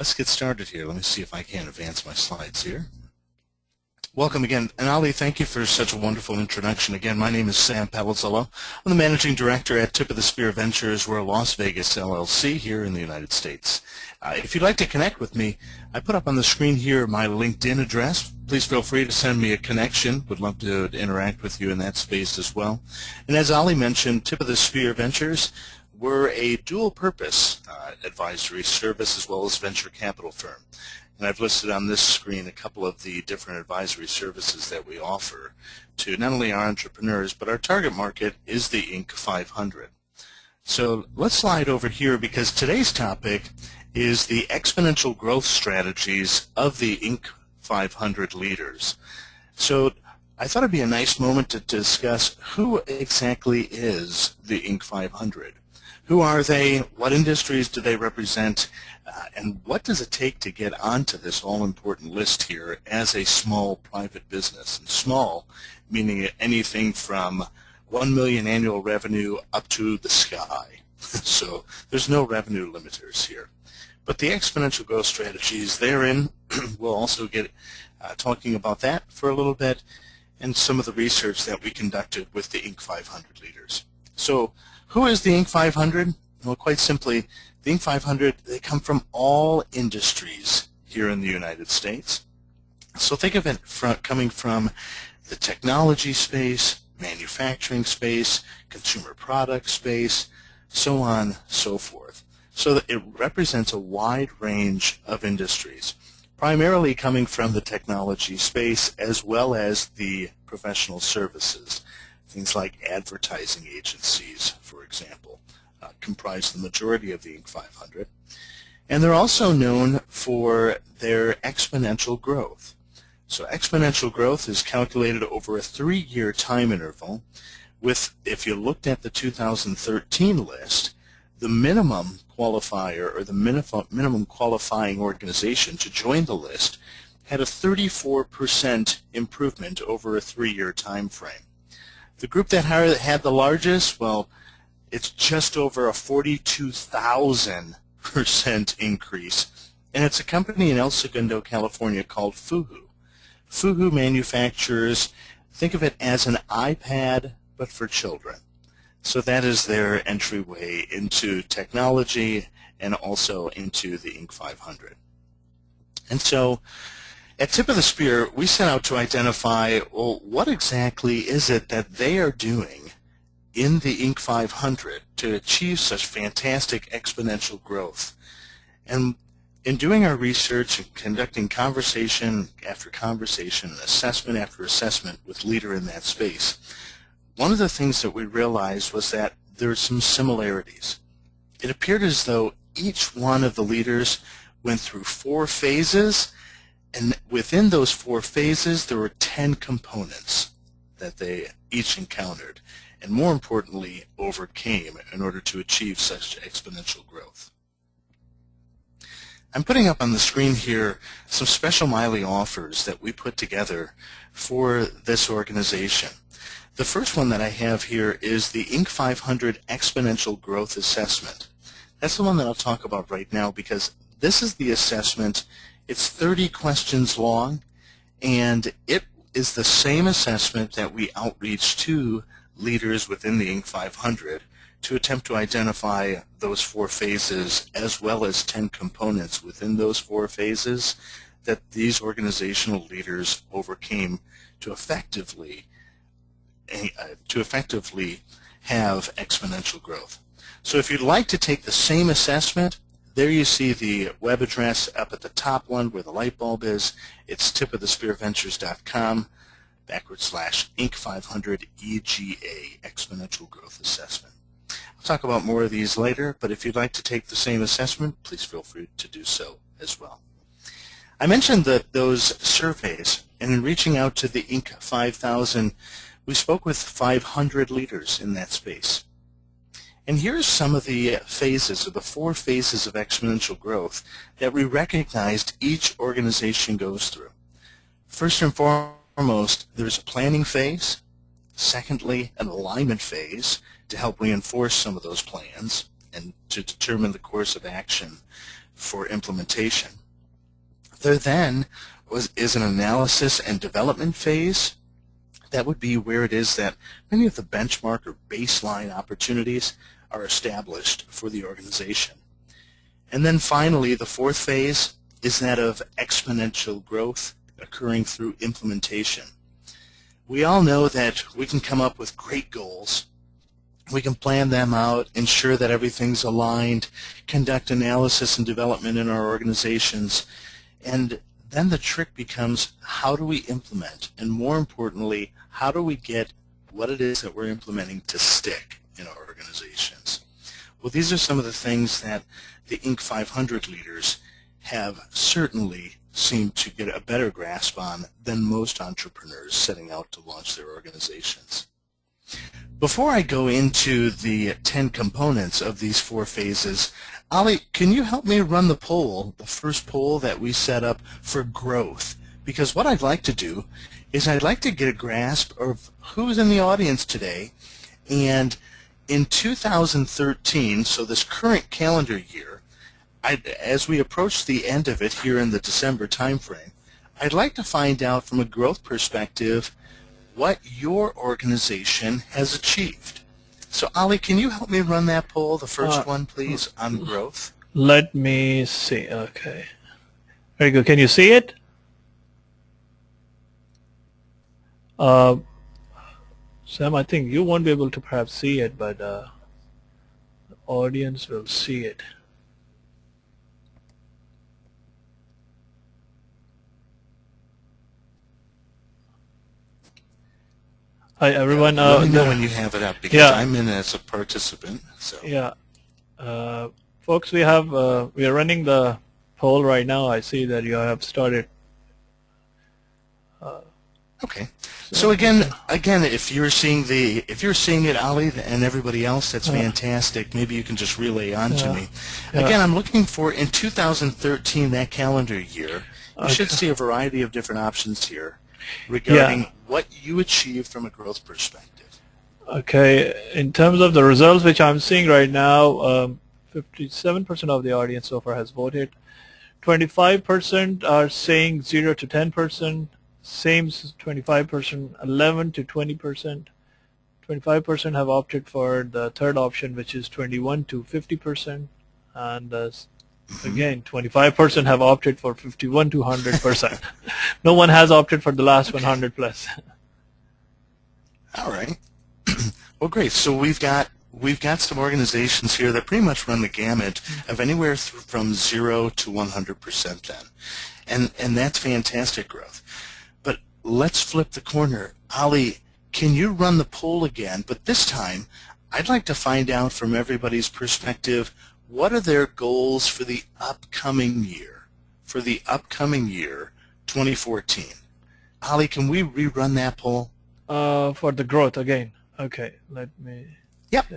Let's get started here. Let me see if I can advance my slides here. Welcome again. And Ali, thank you for such a wonderful introduction. Again, my name is Sam Palazzolo. I'm the Managing Director at Tip of the Spear Ventures. We're a Las Vegas LLC here in the United States. If you'd like to connect with me, I put up on the screen here my LinkedIn address. Please feel free to send me a connection. Would love to interact with you in that space as well. And as Ali mentioned, Tip of the Spear Ventures, we're a dual-purpose advisory service as well as venture capital firm. And I've listed on this screen a couple of the different advisory services that we offer to not only our entrepreneurs, but our target market is the Inc. 500. So let's slide over here because today's topic is the exponential growth strategies of the Inc. 500 leaders. So I thought it'd be a nice moment to discuss who exactly is the Inc. 500. Who are they? What industries do they represent? And what does it take to get onto this all-important list here as a small private business? And small meaning anything from 1 million annual revenue up to the sky. So there's no revenue limiters here. But the exponential growth strategies therein, we'll also get talking about that for a little bit and some of the research that we conducted with the Inc. 500 leaders. So who is the Inc. 500? Well, quite simply, the Inc. 500, they come from all industries here in the United States. So think of it coming from the technology space, manufacturing space, consumer product space, so on, so forth. So that it represents a wide range of industries, primarily coming from the technology space as well as the professional services. Things like advertising agencies, for example, comprise the majority of the Inc. 500. And they're also known for their exponential growth. So exponential growth is calculated over a 3-year time interval with, if you looked at the 2013 list, the minimum qualifier or the minimum qualifying organization to join the list had a 34% improvement over a 3-year time frame. The group that had the largest, well, it's just over a 42,000% increase, and it's a company in El Segundo, California called Fuhu. Fuhu manufactures, think of it as an iPad, but for children. So that is their entryway into technology and also into the Inc. 500. And so at Tip of the Spear, we set out to identify, well, what exactly is it that they are doing in the Inc. 500 to achieve such fantastic exponential growth. And in doing our research and conducting conversation after conversation, assessment after assessment with leader in that space, one of the things that we realized was that there are some similarities. It appeared as though each one of the leaders went through 4 phases, and within those 4 phases there were 10 components that they each encountered, and more importantly, overcame in order to achieve such exponential growth. I'm putting up on the screen here some special Miley offers that we put together for this organization. The first one that I have here is the Inc. 500 Exponential Growth Assessment. That's the one that I'll talk about right now because this is the assessment. It's 30 questions long, and it is the same assessment that we outreach to leaders within the Inc. 500 to attempt to identify those 4 phases as well as 10 components within those 4 phases that these organizational leaders overcame to effectively have exponential growth. So if you'd like to take the same assessment, there you see the web address up at the top one where the light bulb is. It's tipofthespearventures.com /Inc. 500 EGA, Exponential Growth Assessment. I'll talk about more of these later, but if you'd like to take the same assessment, please feel free to do so as well. I mentioned that those surveys, and in reaching out to the Inc. 5000, we spoke with 500 leaders in that space. And here's some of the phases, or the 4 phases of exponential growth that we recognized each organization goes through. First and foremost, there's a planning phase. Secondly, an alignment phase to help reinforce some of those plans and to determine the course of action for implementation. There then is an analysis and development phase. That would be where it is that many of the benchmark or baseline opportunities are established for the organization. And then finally, the fourth phase is that of exponential growth occurring through implementation. We all know that we can come up with great goals. We can plan them out, ensure that everything's aligned, conduct analysis and development in our organizations, and then the trick becomes, how do we implement? And more importantly, how do we get what it is that we're implementing to stick in our organizations? Well, these are some of the things that the Inc. 500 leaders have certainly seemed to get a better grasp on than most entrepreneurs setting out to launch their organizations. Before I go into the 10 components of these 4 phases, Ali, can you help me run the poll, the first poll that we set up for growth? Because what I'd like to do is I'd like to get a grasp of who's in the audience today, and in 2013, so this current calendar year, as we approach the end of it here in the December timeframe, I'd like to find out from a growth perspective what your organization has achieved. So Ali, can you help me run that poll, the first one, please, on growth? Let me see. Okay. Very good. Can you see it? Sam, I think you won't be able to perhaps see it, but the audience will see it. Hi, everyone. Let me know when you have it up, because I'm in as a participant. So. Yeah. Folks, we are running the poll right now. I see that you have started. Okay. So again, if you're seeing it, Ali, and everybody else, that's fantastic. Maybe you can just relay on to me. Again, I'm looking for, in 2013, that calendar year, you should see a variety of different options here regarding what you achieved from a growth perspective. Okay. In terms of the results which I'm seeing right now, 57% of the audience so far has voted. 25% are saying 0 to 10%. Same 25%, 11 to 20%. 25% have opted for the third option, which is 21 to 50%. And again, 25% have opted for 51 to 100%. No one has opted for the last 100 plus. All right. Well, great. So we've got some organizations here that pretty much run the gamut of anywhere from 0 to 100% then. And that's fantastic growth. But let's flip the corner. Ali, can you run the poll again? But this time, I'd like to find out from everybody's perspective, what are their goals for the upcoming year? For the upcoming year, 2014. Ali, can we rerun that poll? For the growth again. Okay, let me... Yep.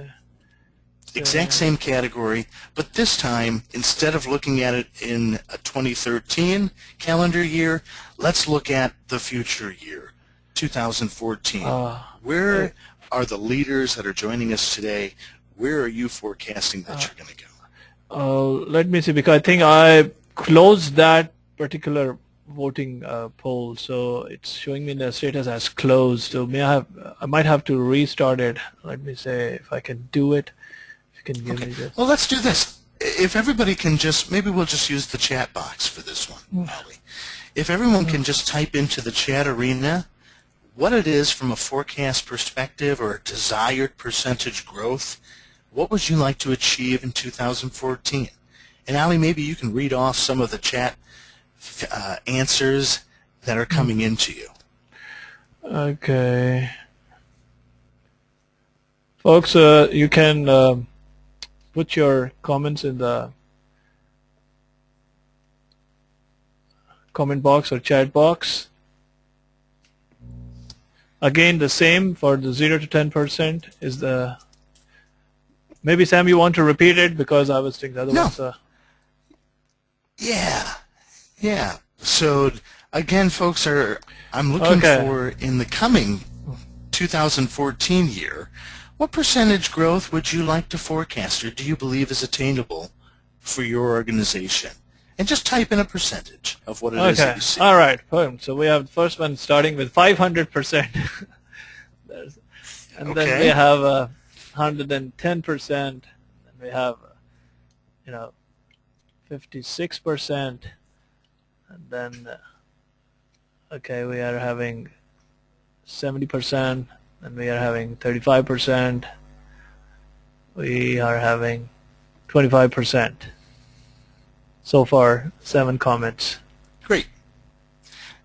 Exact same category, but this time, instead of looking at it in a 2013 calendar year, let's look at the future year, 2014. Where are the leaders that are joining us today? Where are you forecasting that you're going to go? Let me see, because I think I closed that particular voting poll, so it's showing me the status as closed. So I might have to restart it. Let me say if I can do it. If you can give me this. Well, let's do this. If everybody can maybe we'll just use the chat box for this one, Ali. If everyone can just type into the chat arena what it is from a forecast perspective or a desired percentage growth, what would you like to achieve in 2014? And Ali, maybe you can read off some of the chat answers that are coming into you. Okay. Folks, you can put your comments in the comment box or chat box. Again, the same for the 0 to 10% is the... Maybe, Sam, you want to repeat it because I was thinking the other ones. Yeah. So again, folks, I'm looking for in the coming 2014 year, what percentage growth would you like to forecast, or do you believe is attainable for your organization? And just type in a percentage of what it is that Okay. you see. All right. Boom. So we have the first one starting with 500%. And then we Okay. have 110%. And we have, 56%. And then, okay, we are having 70%. And we are having 35%. We are having 25%. So far, 7 comments. Great.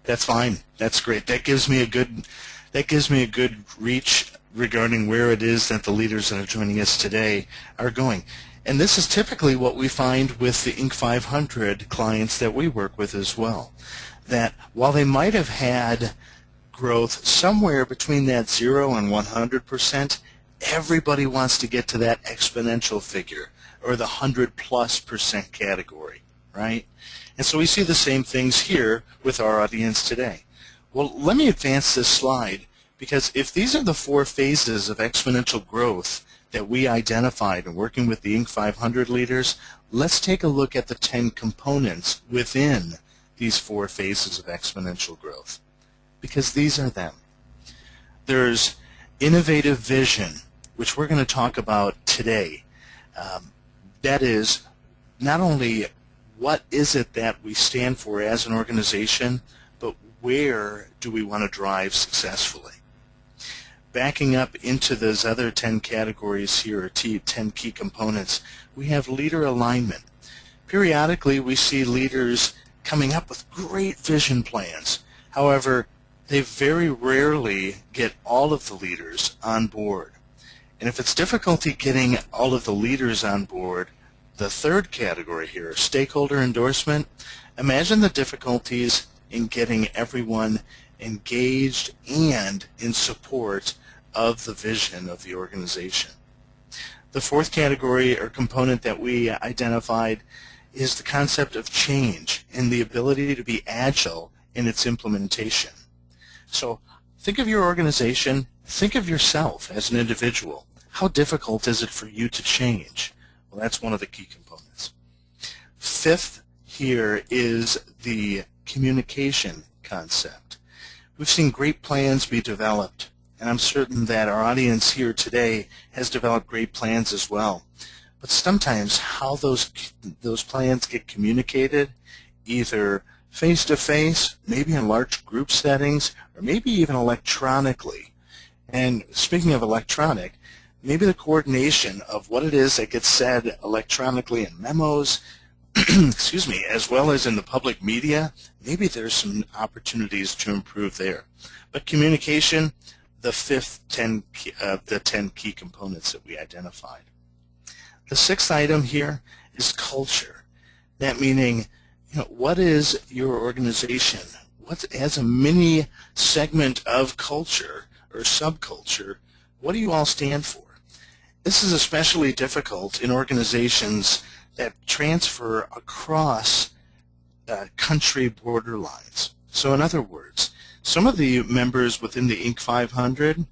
That's fine. That's great. That gives me a good reach regarding where it is that the leaders that are joining us today are going. And this is typically what we find with the Inc. 500 clients that we work with as well. That while they might have had growth somewhere between that 0 and 100%, everybody wants to get to that exponential figure or the 100+% category, right? And so we see the same things here with our audience today. Well, let me advance this slide, because if these are the 4 phases of exponential growth that we identified in working with the Inc. 500 leaders, let's take a look at the 10 components within these 4 phases of exponential growth, because these are them. There's innovative vision, which we're going to talk about today. That is not only what is it that we stand for as an organization, but where do we want to drive successfully? Backing up into those other 10 categories here, or 10 key components, we have leader alignment. Periodically, we see leaders coming up with great vision plans. However, they very rarely get all of the leaders on board. And if it's difficulty getting all of the leaders on board, the third category here, stakeholder endorsement, imagine the difficulties in getting everyone engaged and in support of the vision of the organization. The fourth category or component that we identified is the concept of change and the ability to be agile in its implementation. So think of your organization, think of yourself as an individual. How difficult is it for you to change? Well, that's one of the key components. Fifth here is the communication concept. We've seen great plans be developed, and I'm certain that our audience here today has developed great plans as well. But sometimes how those plans get communicated, either face-to-face, maybe in large group settings, or maybe even electronically. And speaking of electronic, maybe the coordination of what it is that gets said electronically in memos, excuse me, as well as in the public media, maybe there's some opportunities to improve there. But communication, the fifth of the 10 key components that we identified. The sixth item here is culture. That meaning, what is your organization? What, as a mini segment of culture or subculture, what do you all stand for? This is especially difficult in organizations that transfer across country border lines. So in other words, some of the members within the Inc. 500,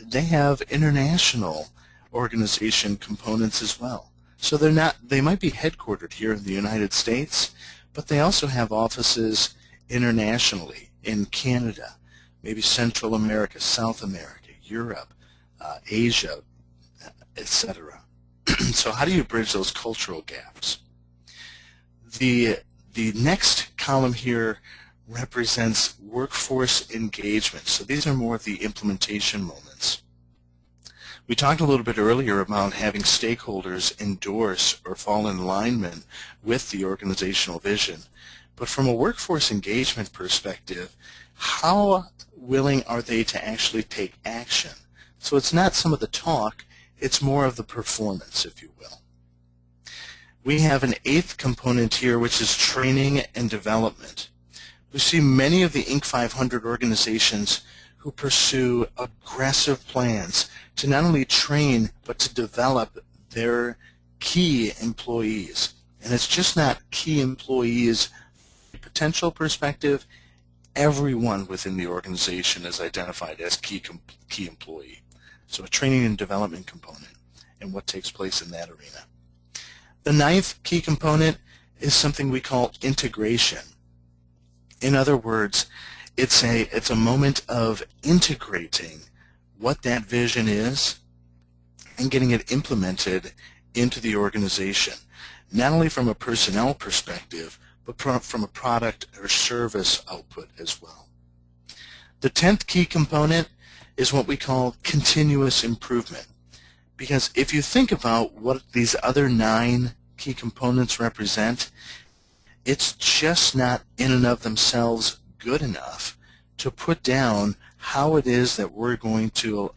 they have international organization components as well. So they might be headquartered here in the United States, but they also have offices internationally in Canada, maybe Central America, South America, Europe, Asia, etc. So how do you bridge those cultural gaps? The next column here represents workforce engagement. So these are more of the implementation moments. We talked a little bit earlier about having stakeholders endorse or fall in alignment with the organizational vision. But from a workforce engagement perspective, how willing are they to actually take action? So it's not some of the talk, it's more of the performance, if you will. We have an eighth component here, which is training and development. We see many of the Inc. 500 organizations who pursue aggressive plans to not only train, but to develop their key employees. And it's just not key employees from a potential perspective. Everyone within the organization is identified as key employee. So a training and development component and what takes place in that arena. The ninth key component is something we call integration. In other words, it's a moment of integrating what that vision is and getting it implemented into the organization, not only from a personnel perspective, but from a product or service output as well. The 10th key component is what we call continuous improvement. Because if you think about what these other 9 key components represent, it's just not in and of themselves good enough to put down how it is that we're going to,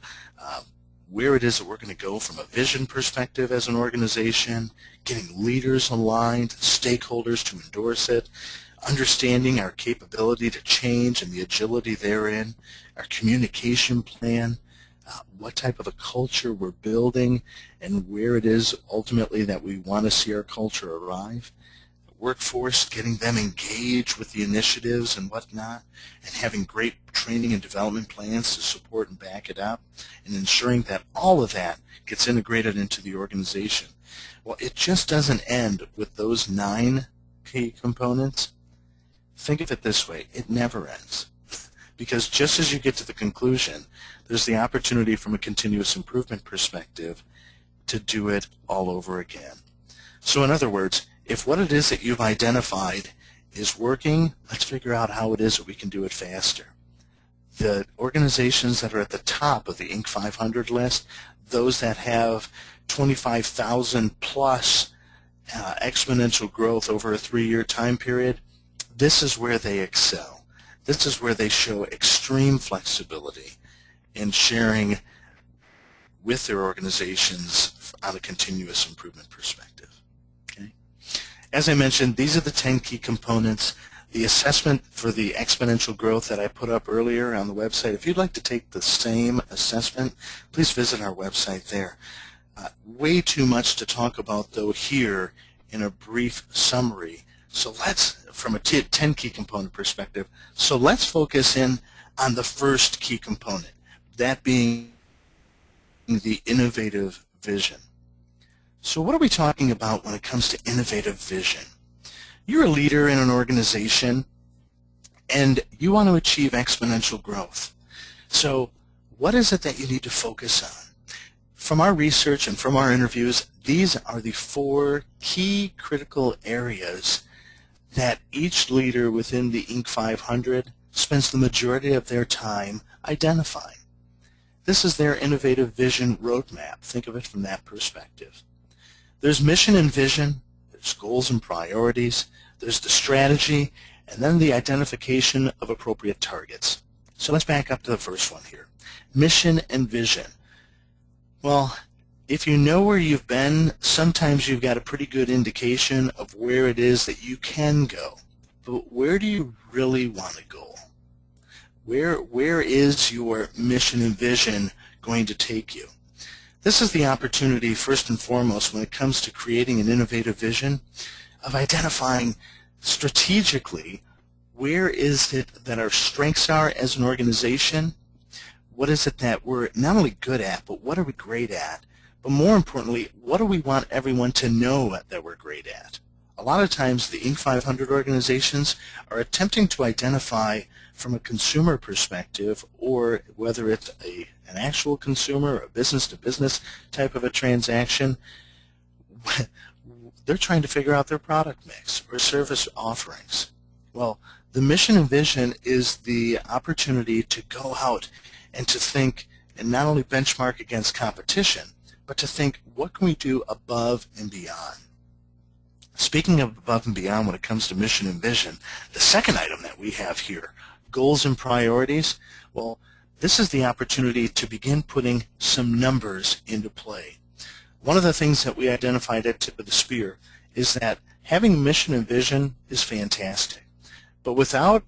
where it is that we're going to go from a vision perspective as an organization, getting leaders aligned, stakeholders to endorse it, understanding our capability to change and the agility therein, our communication plan, what type of a culture we're building, and where it is ultimately that we want to see our culture arrive. Workforce, getting them engaged with the initiatives and whatnot, and having great training and development plans to support and back it up, and ensuring that all of that gets integrated into the organization. Well, it just doesn't end with those 9 key components. Think of it this way, it never ends. Because just as you get to the conclusion, there's the opportunity from a continuous improvement perspective to do it all over again. So in other words, if what it is that you've identified is working, let's figure out how it is that we can do it faster. The organizations that are at the top of the Inc. 500 list, those that have 25,000 plus exponential growth over a 3-year time period, this is where they excel. This is where they show extreme flexibility in sharing with their organizations on a continuous improvement perspective. Okay? As I mentioned, these are the 10 key components. The assessment for the exponential growth that I put up earlier on the website, if you'd like to take the same assessment, please visit our website there. Way too much to talk about, though, here in a brief summary. So let's, from a 10 key component perspective, so let's focus in on the first key component, that being the innovative vision. So what are we talking about when it comes to innovative vision? You're a leader in an organization and you want to achieve exponential growth. So what is it that you need to focus on? From our research and from our interviews, these are the 4 key critical areas that each leader within the Inc. 500 spends the majority of their time identifying. This is their innovative vision roadmap. Think of it from that perspective. There's mission and vision, there's goals and priorities, there's the strategy, and then the identification of appropriate targets. So let's back up to the first one here. Mission and vision. Well, if you know where you've been, sometimes you've got a pretty good indication of where it is that you can go. But where do you really want to go? Where is your mission and vision going to take you? This is the opportunity, first and foremost, when it comes to creating an innovative vision, of identifying strategically where is it that our strengths are as an organization, what is it that we're not only good at, but what are we great at? But more importantly, what do we want everyone to know that we're great at? A lot of times the Inc. 500 organizations are attempting to identify from a consumer perspective, or whether it's an actual consumer or a business-to-business type of a transaction, they're trying to figure out their product mix or service offerings. Well, the mission and vision is the opportunity to go out and to think and not only benchmark against competition, but to think, what can we do above and beyond? Speaking of above and beyond when it comes to mission and vision, the second item that we have here, goals and priorities, well, this is the opportunity to begin putting some numbers into play. One of the things that we identified at Tip of the Spear is that having mission and vision is fantastic, but without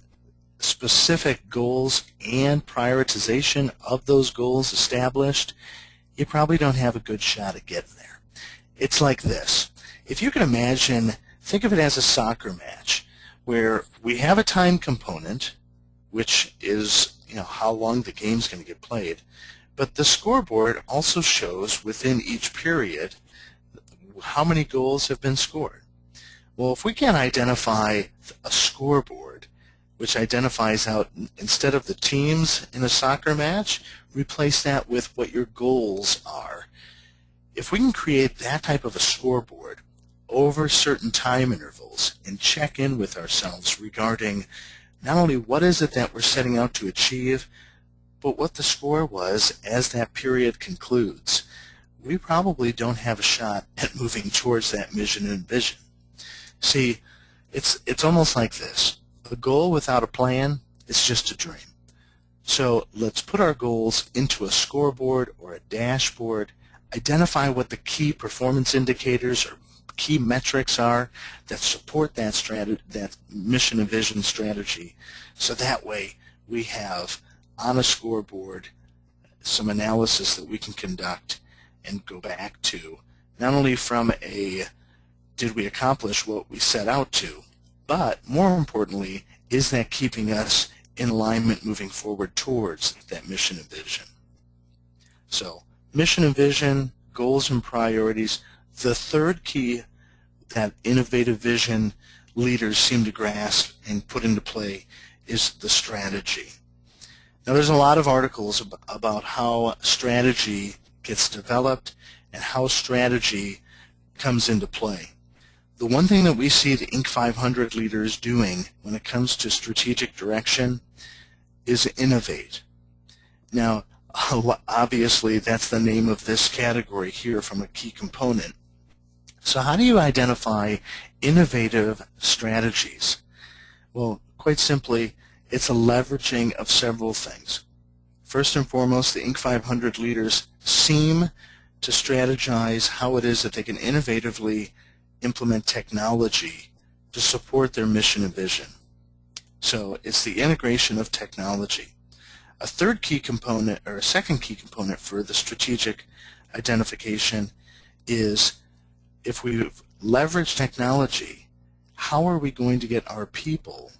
specific goals and prioritization of those goals established, you probably don't have a good shot at getting there. It's like this. If you can imagine, think of it as a soccer match where we have a time component, which is how long the game's going to get played, but the scoreboard also shows within each period how many goals have been scored? Well, if we can identify a scoreboard, which identifies out, instead of the teams in a soccer match, replace that with what your goals are. If we can create that type of a scoreboard over certain time intervals and check in with ourselves regarding not only what is it that we're setting out to achieve, but what the score was as that period concludes, we probably don't have a shot at moving towards that mission and vision. See, it's almost like this. A goal without a plan is just a dream. So let's put our goals into a scoreboard or a dashboard, identify what the key performance indicators or key metrics are that support that mission and vision strategy, so that way we have on a scoreboard some analysis that we can conduct and go back to, not only from a did we accomplish what we set out to, but more importantly, is that keeping us in alignment moving forward towards that mission and vision. So mission and vision, goals and priorities. The third key that innovative vision leaders seem to grasp and put into play is the strategy. Now, there's a lot of articles about how strategy gets developed and how strategy comes into play. The one thing that we see the Inc. 500 leaders doing when it comes to strategic direction is innovate. Now, obviously, that's the name of this category here from a key component. So how do you identify innovative strategies? Well, quite simply, it's a leveraging of several things. First and foremost, the Inc. 500 leaders seem to strategize how it is that they can innovatively implement technology to support their mission and vision. So it's the integration of technology. A third key component, or a second key component for the strategic identification is, if we leverage technology, how are we going to get our people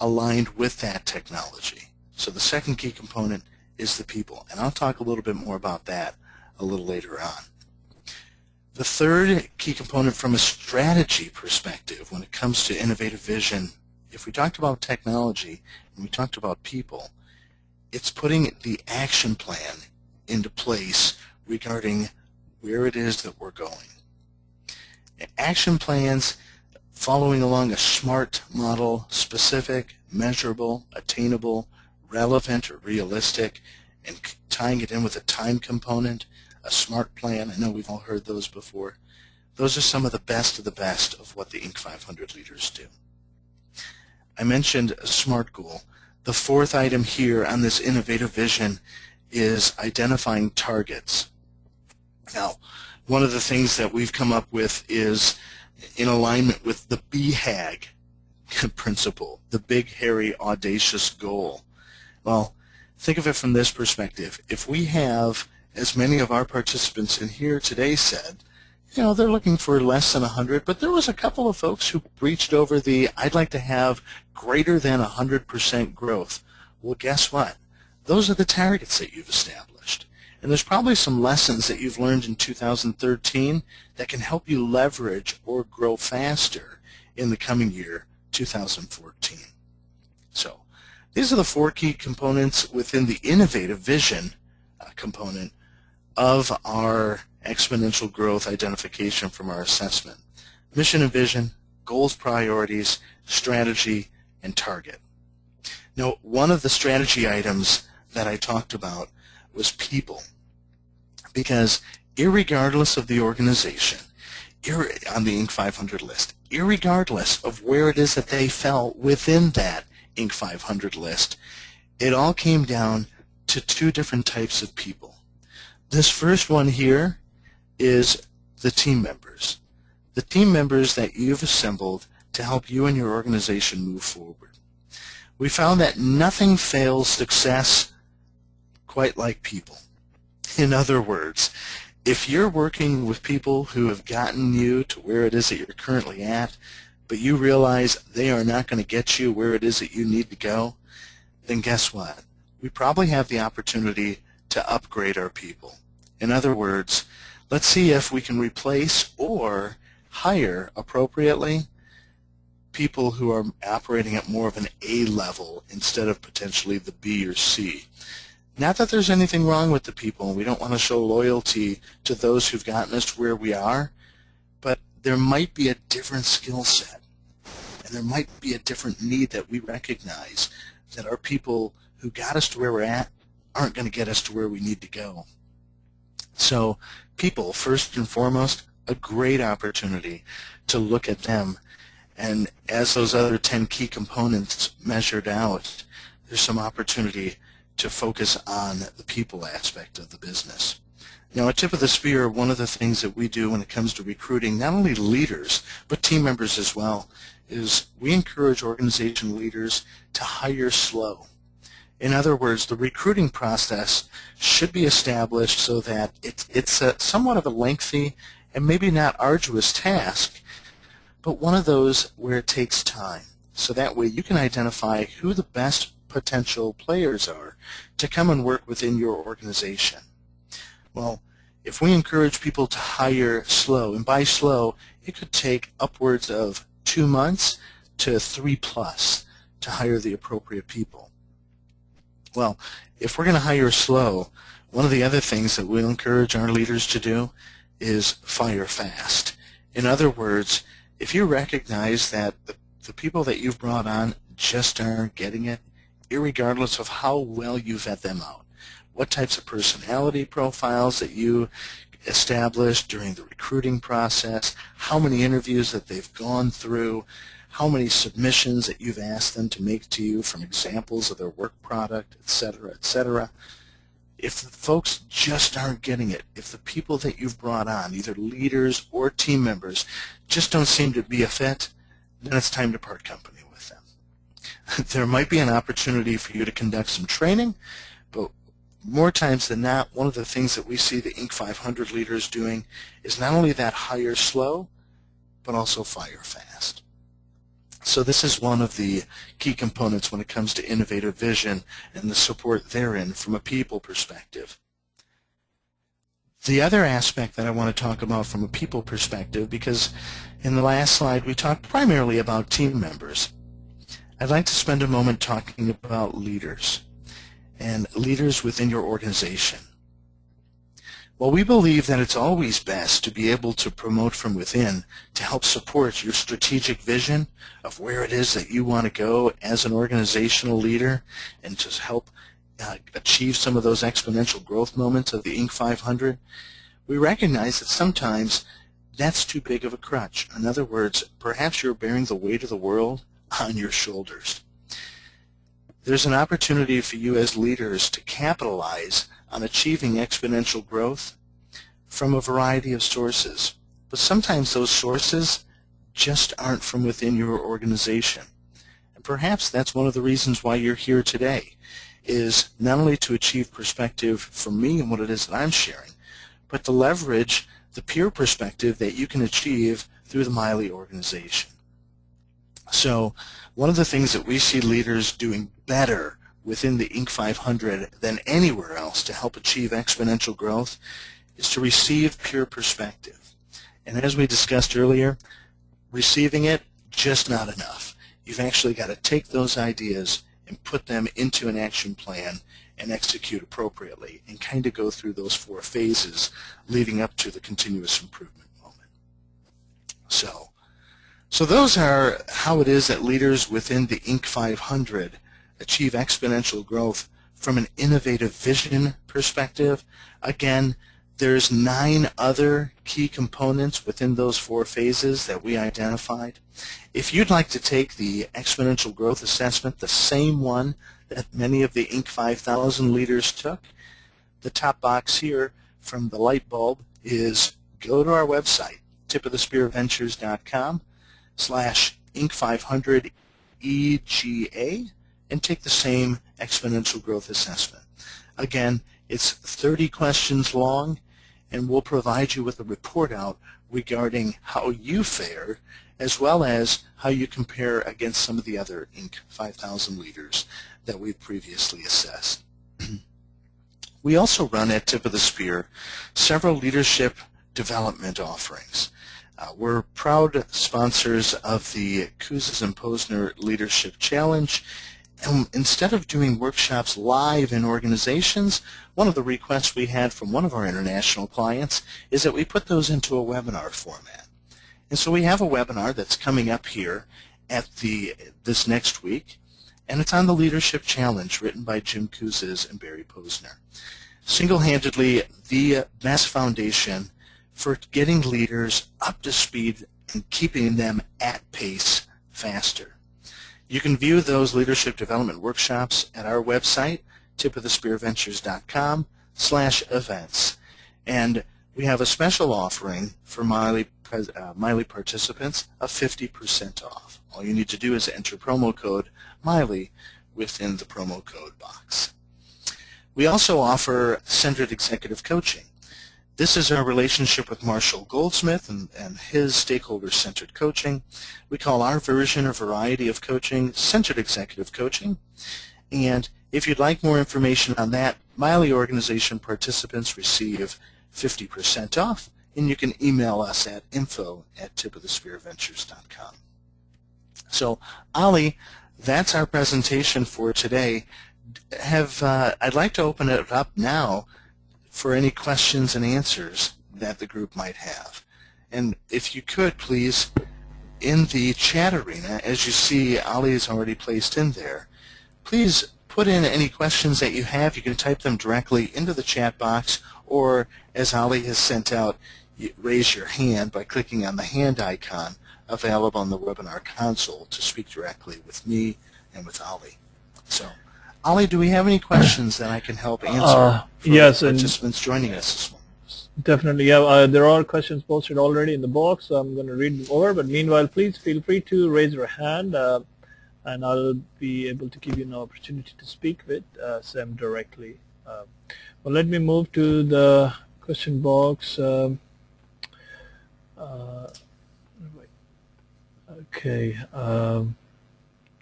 aligned with that technology? So the second key component is the people, and I'll talk a little bit more about that a little later on. The third key component from a strategy perspective when it comes to innovative vision, if we talked about technology and we talked about people, it's putting the action plan into place regarding where it is that we're going. Action plans following along a SMART model: specific, measurable, attainable, relevant or realistic, and tying it in with a time component, a SMART plan. I know we've all heard those before. Those are some of the best of what the Inc. 500 leaders do. I mentioned a SMART goal. The fourth item here on this innovative vision is identifying targets. Now, one of the things that we've come up with is in alignment with the BHAG principle, the big, hairy, audacious goal. Well, think of it from this perspective. If we have, as many of our participants in here today said, you know, they're looking for less than 100, but there was a couple of folks who breached over the, I'd like to have greater than 100% growth. Well, guess what? Those are the targets that you've established. And there's probably some lessons that you've learned in 2013 that can help you leverage or grow faster in the coming year, 2014. So these are the four key components within the innovative vision component of our exponential growth identification from our assessment. Mission and vision, goals, priorities, strategy, and target. Now, one of the strategy items that I talked about was people, because irregardless of the organization, on the Inc. 500 list, irregardless of where it is that they fell within that Inc. 500 list, it all came down to two different types of people. This first one here is the team members. The team members that you've assembled to help you and your organization move forward. We found that nothing fails success quite like people. In other words, if you're working with people who have gotten you to where it is that you're currently at, but you realize they are not going to get you where it is that you need to go, then guess what? We probably have the opportunity to upgrade our people. In other words, let's see if we can replace or hire appropriately people who are operating at more of an A level instead of potentially the B or C. Not that there's anything wrong with the people, and we don't want to show loyalty to those who've gotten us to where we are, but there might be a different skill set, and there might be a different need that we recognize, that our people who got us to where we're at aren't going to get us to where we need to go. So people, first and foremost, a great opportunity to look at them, and as those other 10 key components measured out, there's some opportunity to focus on the people aspect of the business. Now, at Tip of the Spear, one of the things that we do when it comes to recruiting not only leaders, but team members as well, is we encourage organization leaders to hire slow. In other words, the recruiting process should be established so that it's somewhat of a lengthy and maybe not arduous task, but one of those where it takes time. So that way you can identify who the best potential players are to come and work within your organization. Well, if we encourage people to hire slow, and by slow, it could take upwards of 2 months to 3+ to hire the appropriate people. Well, if we're going to hire slow, one of the other things that we'll encourage our leaders to do is fire fast. In other words, if you recognize that the people that you've brought on just aren't getting it, irregardless of how well you vet them out, what types of personality profiles that you established during the recruiting process, how many interviews that they've gone through, how many submissions that you've asked them to make to you from examples of their work product, etc., etc. If the folks just aren't getting it, if the people that you've brought on, either leaders or team members, just don't seem to be a fit, then it's time to part company with them. There might be an opportunity for you to conduct some training, but more times than not, one of the things that we see the Inc. 500 leaders doing is not only that hire slow, but also fire fast. So this is one of the key components when it comes to innovative vision and the support therein from a people perspective. The other aspect that I want to talk about from a people perspective, because in the last slide we talked primarily about team members, I'd like to spend a moment talking about leaders and leaders within your organization. Well, we believe that it's always best to be able to promote from within to help support your strategic vision of where it is that you want to go as an organizational leader, and to help achieve some of those exponential growth moments of the Inc. 500. We recognize that sometimes that's too big of a crutch. In other words, perhaps you're bearing the weight of the world on your shoulders. There's an opportunity for you as leaders to capitalize on achieving exponential growth from a variety of sources. But sometimes those sources just aren't from within your organization. And perhaps that's one of the reasons why you're here today, is not only to achieve perspective from me and what it is that I'm sharing, but to leverage the peer perspective that you can achieve through the Miley organization. So one of the things that we see leaders doing better within the Inc. 500 than anywhere else to help achieve exponential growth is to receive peer perspective. And as we discussed earlier, receiving it, just not enough. You've actually got to take those ideas and put them into an action plan and execute appropriately, and kind of go through those 4 phases leading up to the continuous improvement moment. So those are how it is that leaders within the Inc. 500 achieve exponential growth from an innovative vision perspective. Again, there's 9 other key components within those 4 phases that we identified. If you'd like to take the exponential growth assessment, the same one that many of the Inc. 5000 leaders took, the top box here from the light bulb is go to our website, tipofthespearventures.com/Inc. 500 EGA, and take the same exponential growth assessment. Again, it's 30 questions long, and we'll provide you with a report out regarding how you fare, as well as how you compare against some of the other Inc. 5000 leaders that we've previously assessed. We also run at Tip of the Spear several leadership development offerings. We're proud sponsors of the Kouzes and Posner Leadership Challenge. And instead of doing workshops live in organizations, one of the requests we had from one of our international clients is that we put those into a webinar format. And so we have a webinar that's coming up here at this next week, and it's on the Leadership Challenge written by Jim Kouzes and Barry Posner. Single-handedly the best foundation for getting leaders up to speed and keeping them at pace faster. You can view those leadership development workshops at our website, tipofthespearventures.com/events. And we have a special offering for Miley participants of 50% off. All you need to do is enter promo code Miley within the promo code box. We also offer centered executive coaching. This is our relationship with Marshall Goldsmith and his stakeholder-centered coaching. We call our version or variety of coaching centered executive coaching. And if you'd like more information on that, Miley organization participants receive 50% off, and you can email us at info@tipofthespearventures.com. So, Ali, that's our presentation for today. I'd like to open it up now for any questions and answers that the group might have. And if you could, please, in the chat arena, as you see Ali is already placed in there, please put in any questions that you have. You can type them directly into the chat box, or as Ali has sent out, you raise your hand by clicking on the hand icon available on the webinar console to speak directly with me and with Ali. So, Ali, do we have any questions that I can help answer for yes, participants joining us this morning? Definitely, yeah. There are questions posted already in the box, so I'm going to read them over. But meanwhile, please feel free to raise your hand, and I'll be able to give you an opportunity to speak with Sam directly. Well, let me move to the question box. Okay,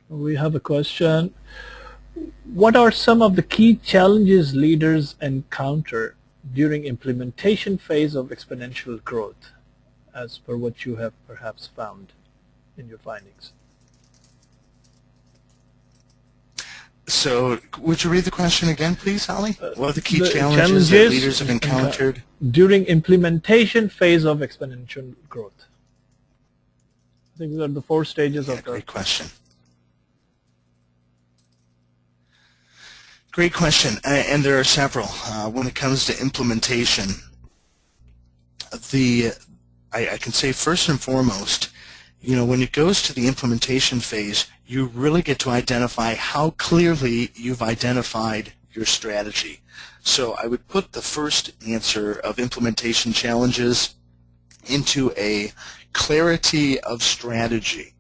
we have a question. What are some of the key challenges leaders encounter during implementation phase of exponential growth, as per what you have perhaps found in your findings? So, would you read the question again, please, Ali? What are the key challenges that leaders have encountered during implementation phase of exponential growth? I think these are the 4 stages of the... Great question. Great question, and there are several. When it comes to implementation, I can say first and foremost, when it goes to the implementation phase, you really get to identify how clearly you've identified your strategy. So I would put the first answer of implementation challenges into a clarity of strategy.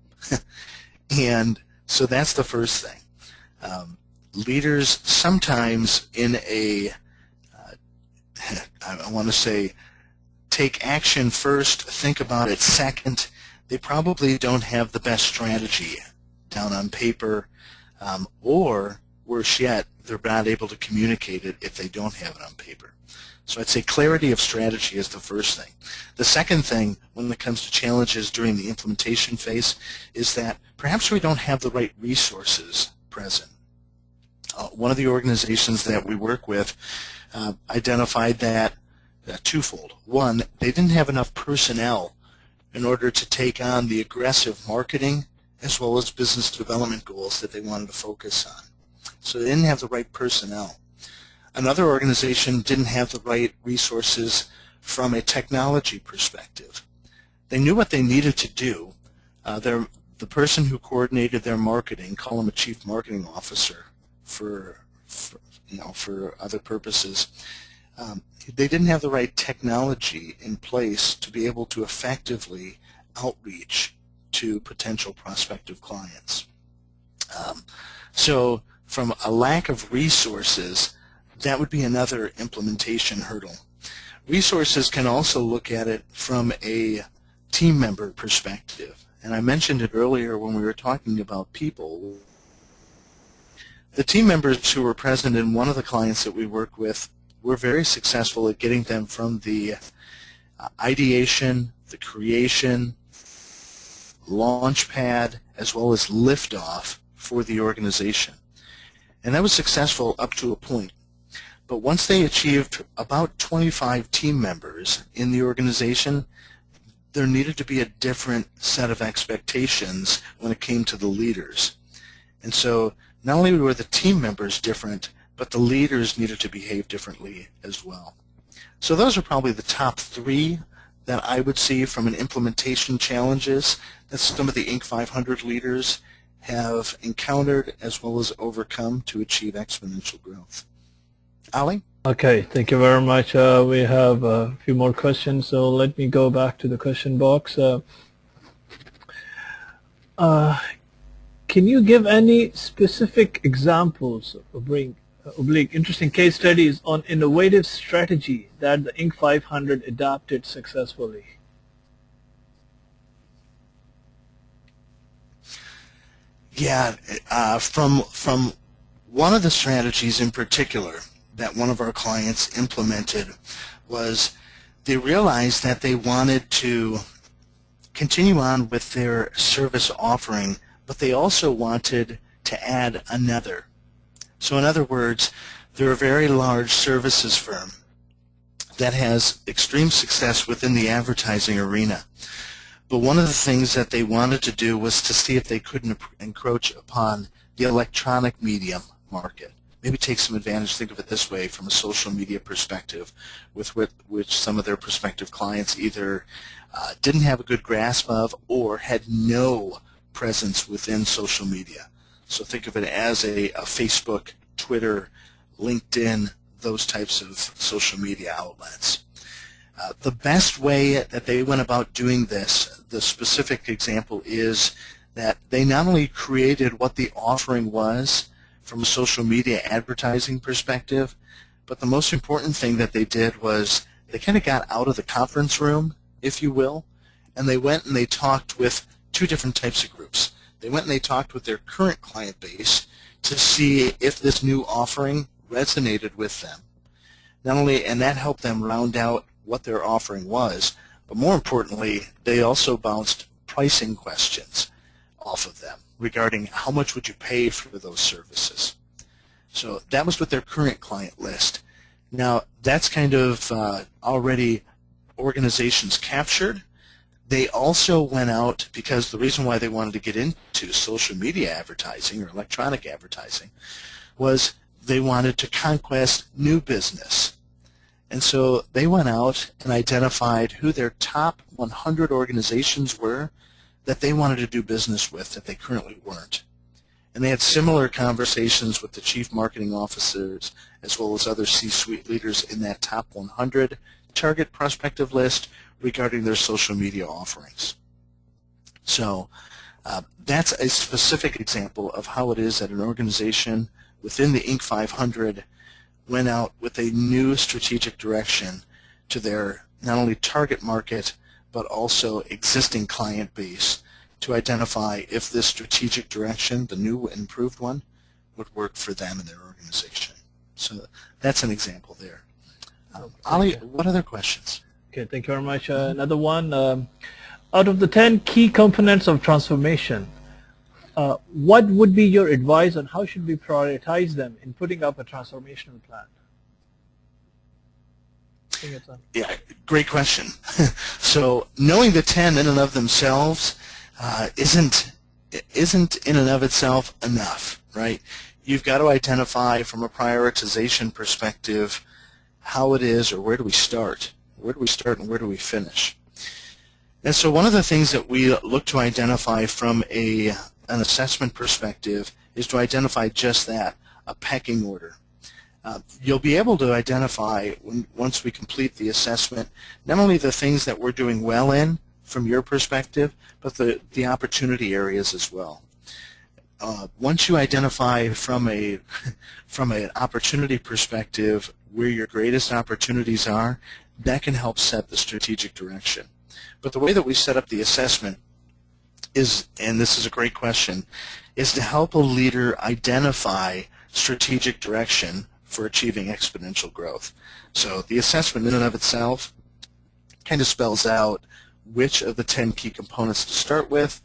And so that's the first thing. Leaders sometimes in I want to say, take action first, think about it second. They probably don't have the best strategy down on paper, or worse yet, they're not able to communicate it if they don't have it on paper. So I'd say clarity of strategy is the first thing. The second thing when it comes to challenges during the implementation phase is that perhaps we don't have the right resources present. One of the organizations that we work with identified that twofold. One, they didn't have enough personnel in order to take on the aggressive marketing as well as business development goals that they wanted to focus on. So they didn't have the right personnel. Another organization didn't have the right resources from a technology perspective. They knew what they needed to do. The person who coordinated their marketing, call him a chief marketing officer for other purposes, they didn't have the right technology in place to be able to effectively outreach to potential prospective clients. So from a lack of resources, that would be another implementation hurdle. Resources can also look at it from a team member perspective. And I mentioned it earlier when we were talking about people. The team members who were present in one of the clients that we work with were very successful at getting them from the ideation, the creation, launch pad, as well as liftoff for the organization. And that was successful up to a point. But once they achieved about 25 team members in the organization, there needed to be a different set of expectations when it came to the leaders. And so not only were the team members different, but the leaders needed to behave differently as well. So those are probably the top three that I would see from an implementation challenges that some of the Inc. 500 leaders have encountered as well as overcome to achieve exponential growth. Ali? Okay, thank you very much. We have a few more questions, so let me go back to the question box. Can you give any specific examples or bring interesting case studies on innovative strategy that the Inc. 500 adopted successfully? Yeah, from one of the strategies in particular that one of our clients implemented was they realized that they wanted to continue on with their service offering, but they also wanted to add another. So in other words, they're a very large services firm that has extreme success within the advertising arena. But one of the things that they wanted to do was to see if they couldn't encroach upon the electronic medium market. Maybe take some advantage, think of it this way, from a social media perspective, with which some of their prospective clients either didn't have a good grasp of or had no presence within social media. So think of it as a Facebook, Twitter, LinkedIn, those types of social media outlets. The best way that they went about doing this, the specific example is that they not only created what the offering was from a social media advertising perspective, but the most important thing that they did was they kind of got out of the conference room, if you will, and they went and they talked with two different types of groups. They went and they talked with their current client base to see if this new offering resonated with them. Not only, and that helped them round out what their offering was, but more importantly, they also bounced pricing questions off of them regarding how much would you pay for those services. So that was with their current client list. Now that's kind of already organizations captured. They also went out, because the reason why they wanted to get into social media advertising or electronic advertising was they wanted to conquest new business. And so they went out and identified who their top 100 organizations were that they wanted to do business with that they currently weren't. And they had similar conversations with the chief marketing officers as well as other C-suite leaders in that top 100 target prospective list regarding their social media offerings. So that's a specific example of how it is that an organization within the Inc. 500 went out with a new strategic direction to their not only target market but also existing client base to identify if this strategic direction, the new improved one, would work for them and their organization. So that's an example there. Ali, what other questions? Okay, thank you very much. Another one. Out of the 10 key components of transformation, what would be your advice on how should we prioritize them in putting up a transformational plan? Yeah, great question. So knowing the 10 in and of themselves isn't in and of itself enough, right? You've got to identify from a prioritization perspective how it is, or where do we start? Where do we start and where do we finish? And so one of the things that we look to identify from an assessment perspective is to identify just that, a pecking order. You'll be able to identify, once we complete the assessment, not only the things that we're doing well in from your perspective, but the opportunity areas as well. Once you identify from an opportunity perspective where your greatest opportunities are, that can help set the strategic direction. But the way that we set up the assessment is, and this is a great question, is to help a leader identify strategic direction for achieving exponential growth. So the assessment in and of itself kind of spells out which of the 10 key components to start with,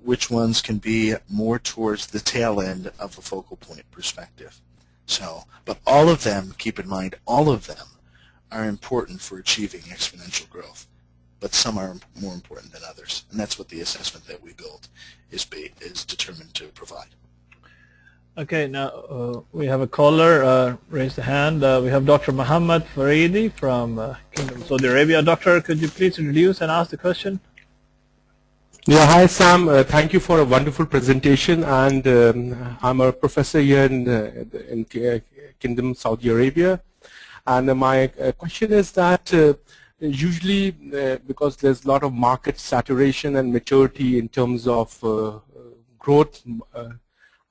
which ones can be more towards the tail end of the focal point perspective. So, but all of them, keep in mind, all of them are important for achieving exponential growth, but some are more important than others, and that's what the assessment that we build is determined to provide. Okay, now we have a caller raised a hand. We have Dr. Muhammad Faridi from Kingdom of Saudi Arabia. Doctor, could you please introduce and ask the question? Yeah, hi Sam. Thank you for a wonderful presentation. And I'm a professor here in Kingdom Saudi Arabia. And my question is that usually because there's a lot of market saturation and maturity in terms of growth,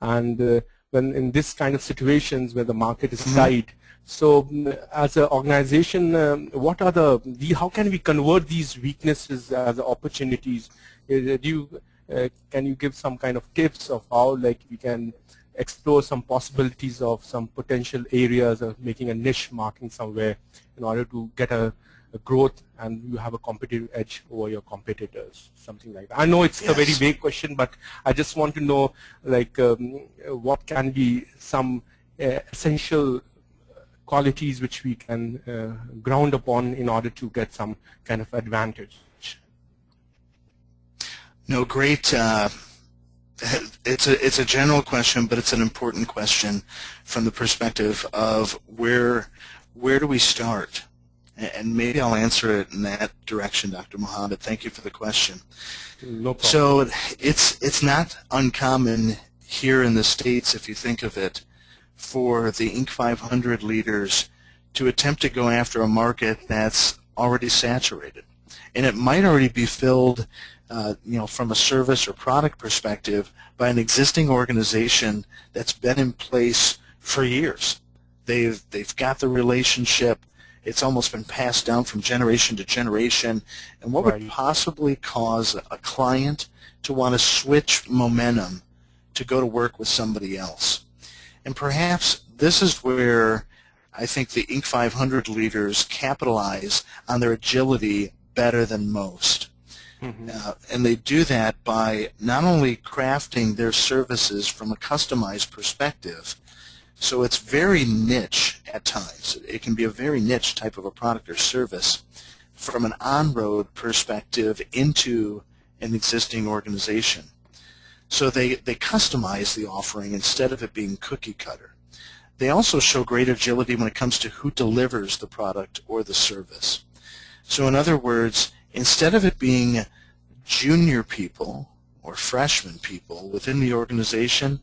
and when in this kind of situations where the market is tight, so as an organization, what are how can we convert these weaknesses as opportunities? Can you give some kind of tips of how we can explore some possibilities of some potential areas of making a niche marking somewhere in order to get a growth and you have a competitive edge over your competitors, something like that? I know it's a very vague question, but I just want to know what can be some essential qualities which we can ground upon in order to get some kind of advantage. No, great. It's a general question, but it's an important question from the perspective of where do we start? And maybe I'll answer it in that direction, Dr. Muhammad. Thank you for the question. No problem. So it's not uncommon here in the States, if you think of it, for the Inc. 500 leaders to attempt to go after a market that's already saturated. And it might already be filled from a service or product perspective by an existing organization that's been in place for years. They've got the relationship. It's almost been passed down from generation to generation. And what would possibly cause a client to want to switch momentum to go to work with somebody else? And perhaps this is where I think the Inc. 500 leaders capitalize on their agility better than most. And they do that by not only crafting their services from a customized perspective, so it's very niche at times. It can be a very niche type of a product or service from an on-road perspective into an existing organization. So they customize the offering instead of it being cookie cutter. They also show great agility when it comes to who delivers the product or the service. So in other words, instead of it being junior people or freshman people within the organization,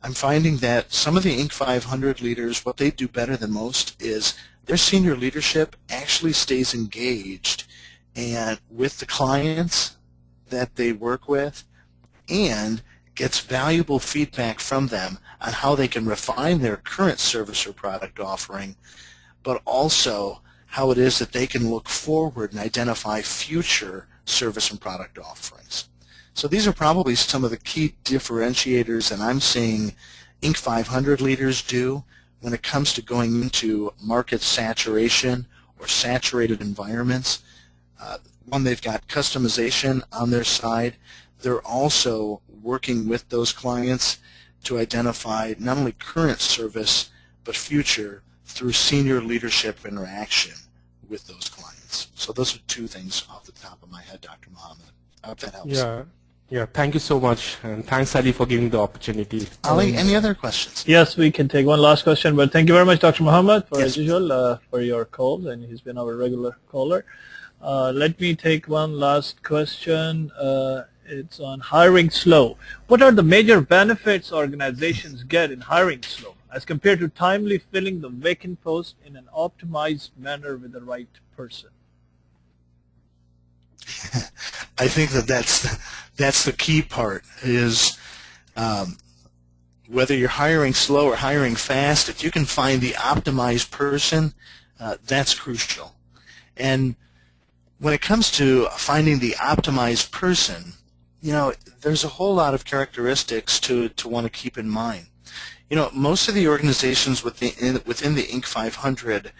I'm finding that some of the Inc. 500 leaders, what they do better than most is their senior leadership actually stays engaged and with the clients that they work with and gets valuable feedback from them on how they can refine their current service or product offering, but also how it is that they can look forward and identify future service and product offerings. So these are probably some of the key differentiators that I'm seeing Inc. 500 leaders do when it comes to going into market saturation or saturated environments. One, they've got customization on their side. They're also working with those clients to identify not only current service but future through senior leadership interaction with those clients. So those are two things off the top of my head, Dr. Muhammad. I hope that helps. Yeah, thank you so much. And thanks, Ali, for giving the opportunity. Ali, any other questions? Yes, we can take one last question, but thank you very much, Dr. Muhammad, as usual, for your calls, and he's been our regular caller. Let me take one last question. It's on hiring slow. What are the major benefits organizations get in hiring slow as compared to timely filling the vacant post in an optimized manner with the right person? I think that's the key part is whether you're hiring slow or hiring fast, if you can find the optimized person, that's crucial. And when it comes to finding the optimized person, there's a whole lot of characteristics to want to keep in mind. Most of the organizations within the Inc. 500,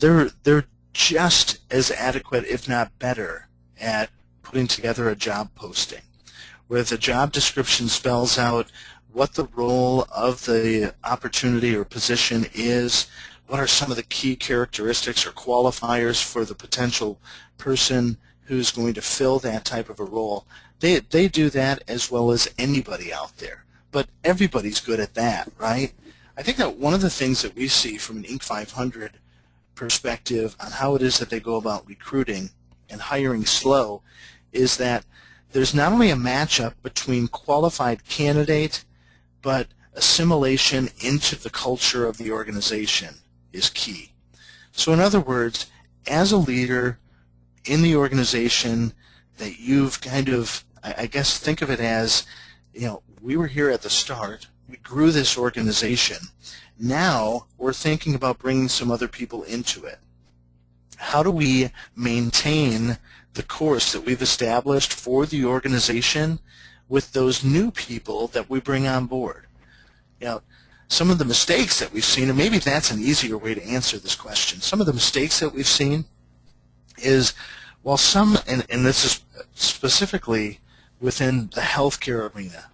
they're just as adequate, if not better, at putting together a job posting, where the job description spells out what the role of the opportunity or position is, what are some of the key characteristics or qualifiers for the potential person who's going to fill that type of a role. They do that as well as anybody out there, but everybody's good at that, right? I think that one of the things that we see from an Inc. 500 perspective on how it is that they go about recruiting and hiring slow is that there's not only a matchup between qualified candidate, but assimilation into the culture of the organization is key. So in other words, as a leader in the organization that you've kind of, I guess, think of it as, we were here at the start, we grew this organization, now we're thinking about bringing some other people into it. How do we maintain the course that we've established for the organization with those new people that we bring on board? Some of the mistakes that we've seen, and maybe that's an easier way to answer this question, some of the mistakes that we've seen is, while some, and this is specifically within the healthcare arena,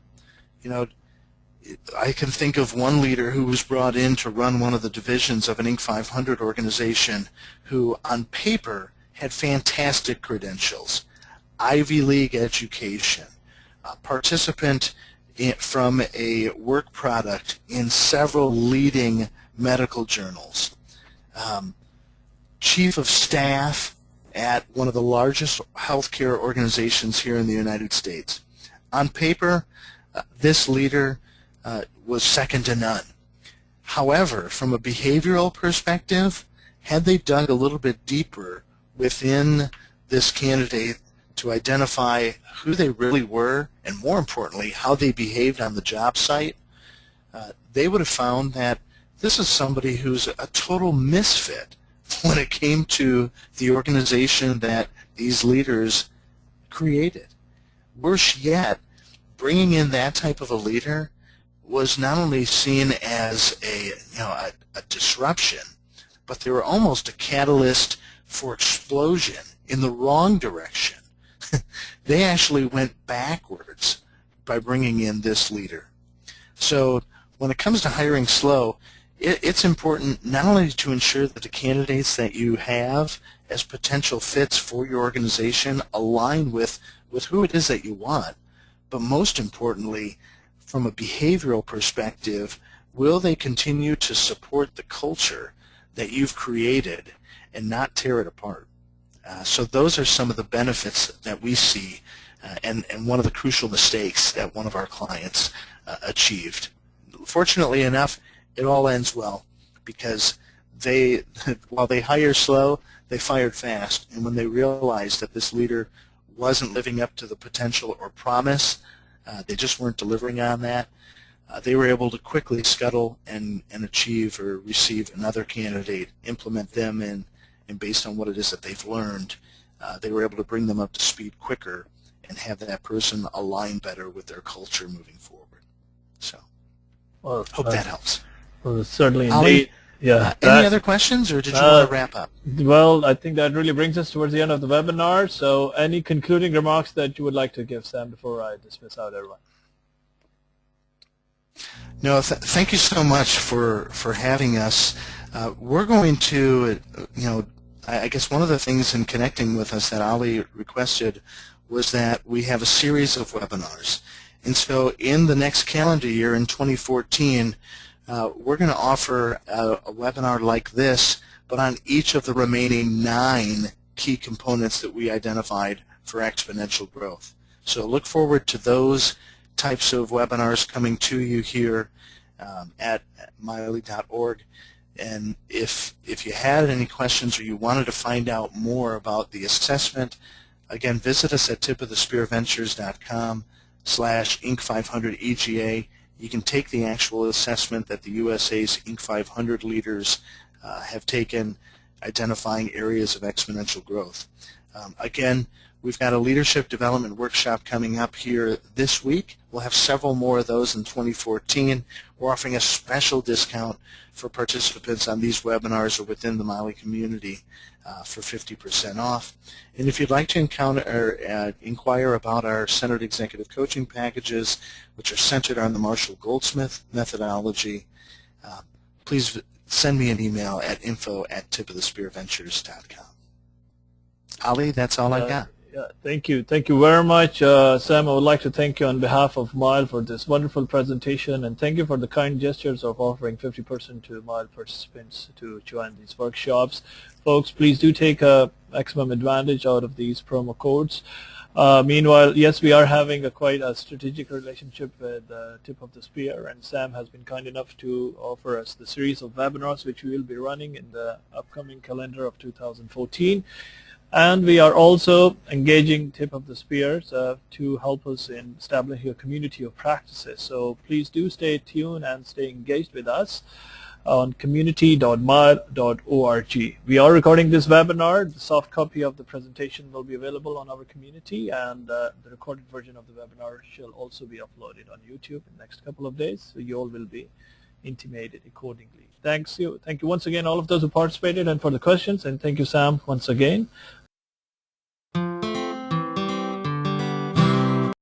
I can think of one leader who was brought in to run one of the divisions of an Inc. 500 organization who, on paper, had fantastic credentials, Ivy League education, participant from a work product in several leading medical journals, chief of staff at one of the largest healthcare organizations here in the United States. On paper, this leader was second to none. However, from a behavioral perspective, had they dug a little bit deeper within this candidate to identify who they really were, and more importantly, how they behaved on the job site, they would have found that this is somebody who's a total misfit when it came to the organization that these leaders created. Worse yet, bringing in that type of a leader was not only seen as a disruption, but they were almost a catalyst for explosion in the wrong direction. They actually went backwards by bringing in this leader. So when it comes to hiring slow, it's important not only to ensure that the candidates that you have as potential fits for your organization align with who it is that you want, but most importantly, from a behavioral perspective, will they continue to support the culture that you've created and not tear it apart? So those are some of the benefits that we see, and one of the crucial mistakes that one of our clients achieved. Fortunately enough, it all ends well, because while they hire slow, they fired fast. And when they realized that this leader wasn't living up to the potential or promise, they just weren't delivering on that, they were able to quickly scuttle and achieve or receive another candidate, implement them, and based on what it is that they've learned, they were able to bring them up to speed quicker and have that person align better with their culture moving forward. So, well, hope that helps. Well, certainly Ali, indeed. Yeah. Any other questions, or did you want to wrap up? Well, I think that really brings us towards the end of the webinar. So any concluding remarks that you would like to give, Sam, before I dismiss out everyone? No, thank you so much for having us. We're going to, I guess one of the things in connecting with us that Ali requested was that we have a series of webinars. And so in the next calendar year, in 2014, we're going to offer a webinar like this, but on each of the remaining 9 key components that we identified for exponential growth. So look forward to those types of webinars coming to you here at miley.org. And if you had any questions or you wanted to find out more about the assessment, again, visit us at tipofthespearventures.com/Inc. 500 EGA. You can take the actual assessment that the USA's Inc. 500 leaders have taken, identifying areas of exponential growth. Again, We've got a leadership development workshop coming up here this week. We'll have several more of those in 2014. We're offering a special discount for participants on these webinars or within the Mali community for 50% off. And if you'd like to inquire about our centered executive coaching packages, which are centered on the Marshall Goldsmith methodology, please send me an email at info@tipofthespearventures.com. Ali, that's all I got. Yeah, thank you. Thank you very much, Sam. I would like to thank you on behalf of MILE for this wonderful presentation, and thank you for the kind gestures of offering 50% to MILE participants to join these workshops. Folks, please do take maximum advantage out of these promo codes. Meanwhile, yes, we are having quite a strategic relationship with Tip of the Spear, and Sam has been kind enough to offer us the series of webinars which we will be running in the upcoming calendar of 2014. And we are also engaging Tip of the Spears to help us in establishing a community of practices. So please do stay tuned and stay engaged with us on community.mile.org. We are recording this webinar. The soft copy of the presentation will be available on our community, and the recorded version of the webinar shall also be uploaded on YouTube in the next couple of days, so you all will be intimated accordingly. Thank you once again, all of those who participated and for the questions, and thank you, Sam, once again.